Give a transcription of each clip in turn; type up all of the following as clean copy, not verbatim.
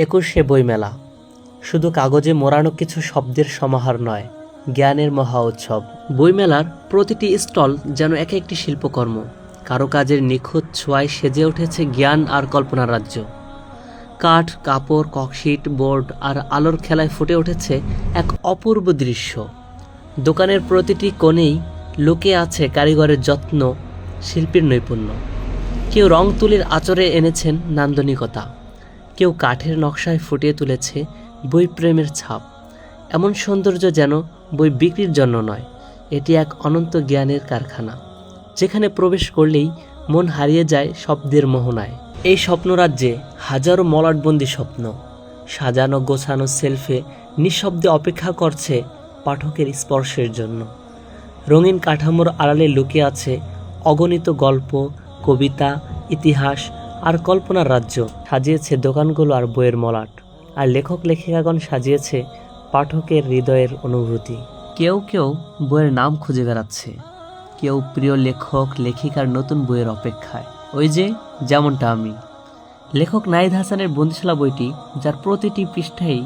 একুশে বইমেলা শুধু কাগজে মোড়ানো কিছু শব্দের সমাহার নয়, জ্ঞানের মহা উৎসব। বইমেলার প্রতিটি স্টল যেন এক একটি শিল্পকর্ম, কারুকাজের নিখুঁত ছোঁয়ায় সেজে উঠেছে জ্ঞান আর কল্পনার রাজ্য। কাঠ, কাপড়, ককশিট, বোর্ড আর আলোর খেলায় ফুটে উঠেছে এক অপূর্ব দৃশ্য। দোকানের প্রতিটি কোণেই লুকিয়ে আছে কারিগরের যত্ন, শিল্পীর নৈপুণ্য। কেউ রং তুলির আঁচড়ে এনেছেন নান্দনিকতা, কেউ কাঠের নকশায় ফুটিয়ে তুলেছে বইপ্রেমের ছাপ। এমন সৌন্দর্য যেন বই বিক্রির জন্য নয়, এটি এক অনন্ত জ্ঞানের কারখানা, যেখানে প্রবেশ করলেই মন হারিয়ে যায় শব্দের মোহনায়। এই স্বপ্নরাজ্যে হাজারো মলাটবন্দি স্বপ্ন সাজানো গোছানো সেলফে নিঃশব্দে অপেক্ষা করছে পাঠকের স্পর্শের জন্য। রঙিন কাঠামোর আড়ালে লুকিয়ে আছে অগণিত গল্প, কবিতা, ইতিহাস আর কল্পনার রাজ্য। সাজিয়েছে দোকানগুলো আর বইয়ের মলাট, আর লেখক লেখিকাগণ সাজিয়েছে পাঠকের হৃদয়ের অনুভূতি। কেউ কেউ বইয়ের নাম খুঁজে বেড়াচ্ছে, কেউ প্রিয় লেখক লেখিকার নতুন বইয়ের অপেক্ষায়। ওই যে যেমনটা আমি। লেখক নাহিদ হাসানের বন্দিশালা বইটি, যার প্রতিটি পৃষ্ঠায়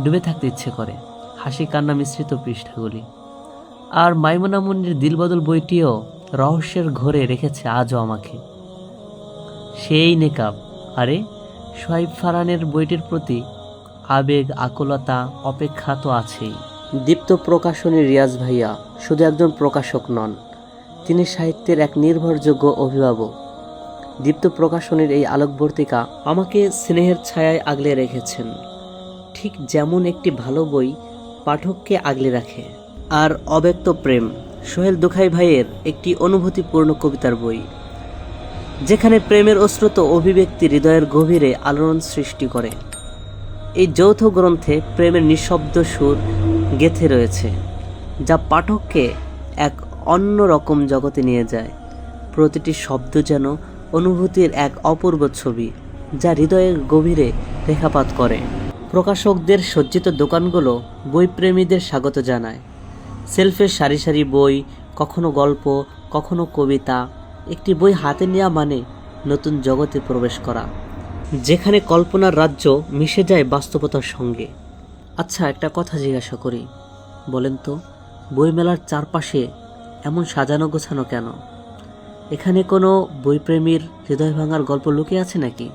ডুবে থাকতে ইচ্ছে করে, হাসি কান্না মিশ্রিত পৃষ্ঠাগুলি। আর মাইমুনা মুন্নির দিলবদল বইটিও রহস্যের ঘোরে রেখেছে আজও আমাকে। সেই নেকাব, আরে সোহাইব ফারহানের বইটির প্রতি আবেগ, আকুলতা, অপেক্ষা তো আছেই। দীপ্ত প্রকাশনীর রিয়াজ ভাইয়া শুধু একজন প্রকাশক নন, তিনি সাহিত্যের এক নির্ভরযোগ্য অভিভাবক। দীপ্ত প্রকাশনীর এই আলোকবর্তিকা আমাকে স্নেহের ছায়ায় আগলে রেখেছেন, ঠিক যেমন একটি ভালো বই পাঠককে আগলে রাখে। আর অব্যক্ত প্রেম, সোহেল দুখাই ভাইয়ের একটি অনুভূতিপূর্ণ কবিতার বই, যেখানে প্রেমের অশ্রুত অভিব্যক্তি হৃদয়ের গভীরে আলোড়ন সৃষ্টি করে। এই যৌথ গ্রন্থে প্রেমের নিঃশব্দ সুর গেঁথে রয়েছে, যা পাঠককে এক অন্য রকম জগতে নিয়ে যায়। প্রতিটি শব্দ যেন অনুভূতির এক অপূর্ব ছবি, যা হৃদয়ের গভীরে রেখাপাত করে। প্রকাশকদের সজ্জিত দোকানগুলো বইপ্রেমীদের স্বাগত জানায়। সেলফে সারি সারি বই, কখনো গল্প, কখনো কবিতা। একটি বই হাতে নেওয়া মানে নতুন জগতে প্রবেশ করা, যেখানে কল্পনার রাজ্য মিশে যায় বাস্তবতার সঙ্গে। আচ্ছা, একটা কথা জিজ্ঞাসা করি, বলেন তো, বইমেলার চারপাশে এমন সাজানো গোছানো কেন? এখানে কোনো বইপ্রেমীর হৃদয় ভাঙার গল্প লুকিয়ে আছে নাকি?